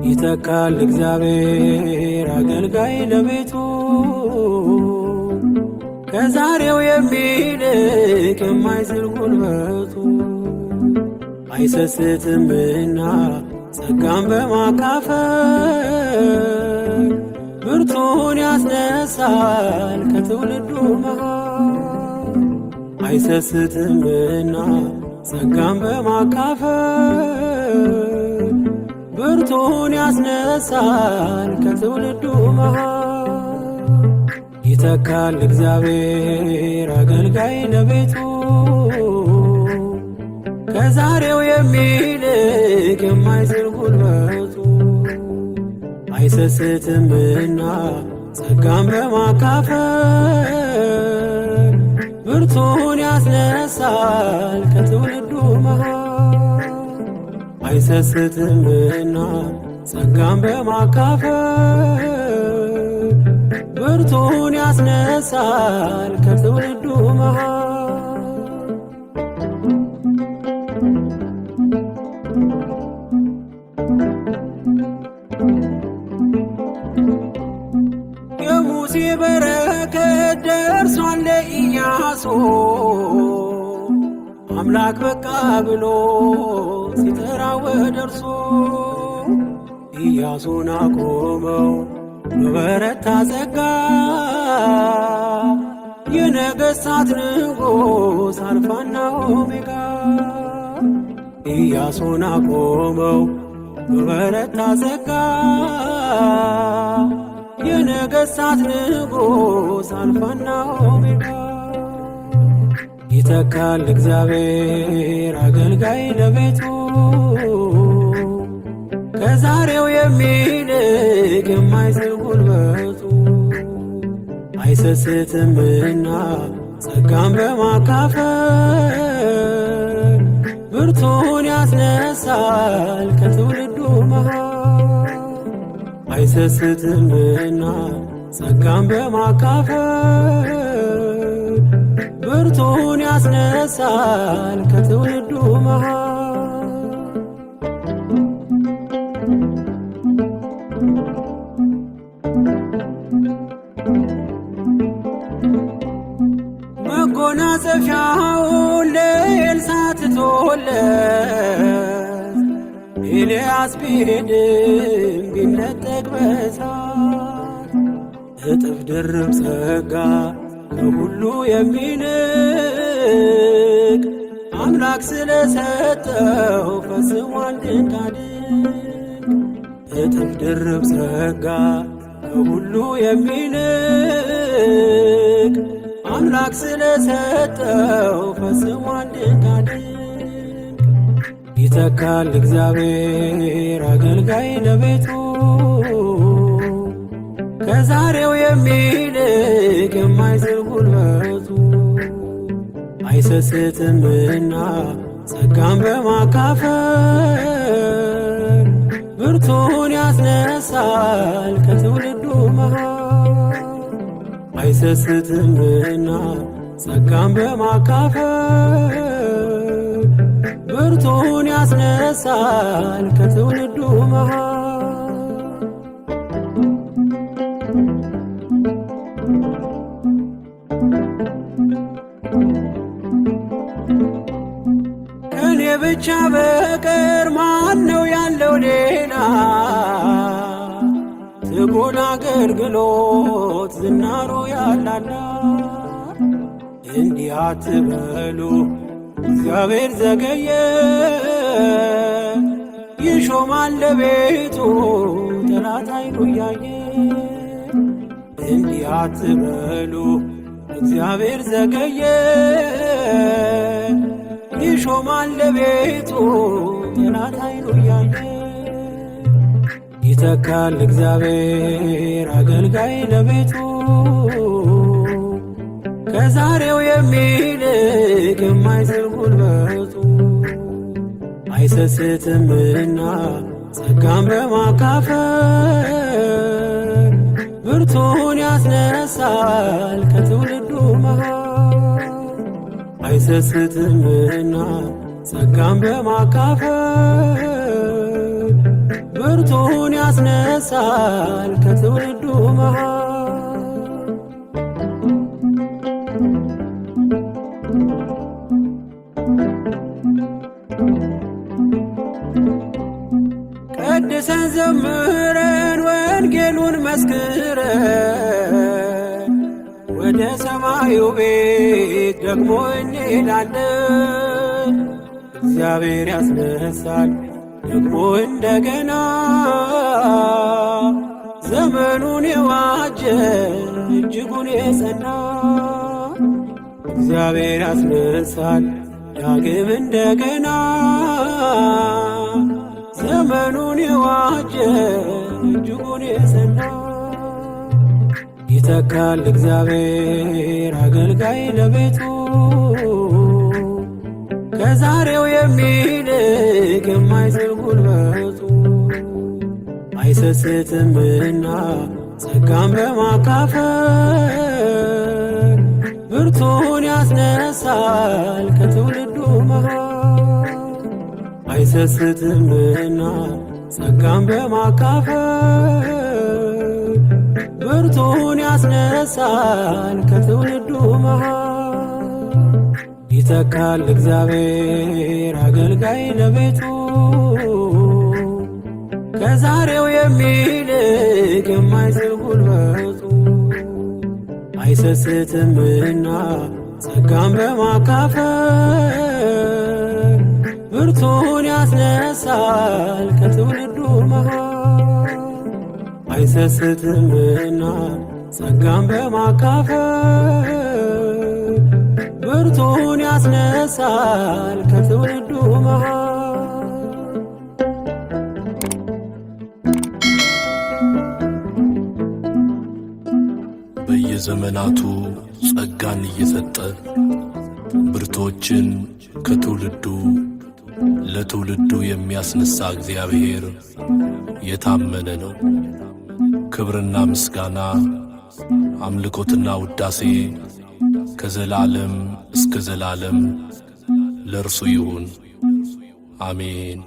ይተካል እግዚአብሔር አገልጋይ ለቤቱ ከዛሬው የሚልቅ የማይዝል ጉልበቱ አይሰስትምና ጸጋን በማካፈል ብርቱን ያስነሳል ከትውልዱ መሃል አይሰስትምና ጸጋን በማካፈል ብርቱን ያስነሳል ከትውልዱ መሃል ይተካል እግዚአብሔር አገልጋይ ለቤቱ ከዛሬው የሚልቅ የማይዝል ጉልበቱ አይሰስትምና ጸጋን በማካፈል ብርቱን ያስነሳል ከትውልዱ መሃል አይሰስትምና ጸጋን በማካፈል ብርቱን ያስነሳል ከትውልዱ መሃል የሙሴ በረከት ደርሷል ለኢያሱ አምላክ በቃ ብሎ ሲጠራው ወደ እርሱ ኢያሱን አቆመው በበረታ ጸጋ የነገሥታት ንጉሥ አልፋና ኦሜጋ ኢያሱን አቆመው በበረታ ጸጋ የነገሥታት ንጉሥ አልፋና ኦሜጋ ይተካል እግዚአብሔር አገልጋይ ለቤቱ ከዛሬው የሚልቅ የማይዝል ጉልበቱ አይሰስትምና ጸጋን በማካፈል ብርቱን ያስነሳል ከትውልዱ መሃል አይሰስትምና ጸጋን በማካፈል ብርቱን ያስነሳል ከትውልዱ መሃል መጎናጸፊያውን ለኤልሳዕ ትቶለት ኤልያስ ቢሄድም ቢነጠቅ በእሳት እጥፍ ድርብ ጸጋ ከሁሉ የሚልቅ አምላክ ስለሰጠው ፈጽሟል ድንጋድንቅ እጥፍ ድርብ ጸጋ ከሁሉ የሚልቅ አምላክ ስለሰጠው ፈጽሟል ድንጋድንቅ ይተካል እግዚአብሔር አገልጋይ ለቤቱ ከዛሬው የሚልቅ የማይዝል ጉልበቱ አይሰስትምና ጸጋን በማካፈል ብርቱን ያስነሳል ከትውልዱ መሃል አይሰስትምና ጸጋን በማካፈል ብርቱን ያስነሳል ከትውልዱ መሃል ከኔ ብቻ በቀር ማን ነው ያለው ሌላ ትጉን አገልግሎት ዝናሩ ያላላ እንዲህ አትበሉ እግዚአብሔር ዘገየ ይሾማል ለቤቱ ጠላት አይኑ እያየ እንዲህ አትበሉ እግዚአብሔር ዘገየ ይሾማል ለቤቱ ጠላት አይኑ እያየ ይተካል እግዚአብሔር አገልጋይ ለቤቱ ከዛሬው የሚልቅ የማይዝል ጉልበቱ አይሰስትምና ጸጋን በማካፈል ብርቱን ያስነሳል ከትውልዱ መሃል። አይሰስትምና ጸጋን በማካፈል ብርቱን ያስነሳል ከትውልዱ መሃል። ቀድሰን ዘምረን ወንጌሉን መስክረን ወደ ሰማዩ ቤት ደግሞ እንሄዳለን። እግዚአብሔር ያስነሳል ደግሞ እንደገና ዘመኑን የዋጀ እጅጉን የጸና። እግዚአብሔር ያስነሳል ዳግም እንደገና ዘመኑን የዋጀ እጅጉን የጸና። ይተካል እግዚአብሔር አገልጋይ ለቤቱ ከዛሬው የሚልቅ የማይዝል ጉልበቱ። አይሰስትምና ጸጋን በማካፈል ብርቱን ያስነሳል ከትውልዱ መሃል። አይሰስትምና ጸጋን በማካፈል ብርቱን ያስነሳል ከትውልዱ መሃል። ይተካል እግዚአብሔር አገልጋይ ለቤቱ ከዛሬው የሚልቅ የማይዝል ጉልበቱ። አይሰስትምና ጸጋን በማካፈል ብርቱን ያስነሳል ከትውልዱ መሃል። አይሰስትምና ጸጋን በማካፈል ብርቱን ያስነሳል ከትውልዱ መሃል። በየዘመናቱ ጸጋን እየሰጠ ብርቶችን ከትውልዱ ለትውልዱ የሚያስነሳ እግዚአብሔር የታመነ ነው። ክብርና ምስጋና አምልኮትና ውዳሴ ከዘላለም እስከ ዘላለም ለእርሱ ይሁን፣ አሜን።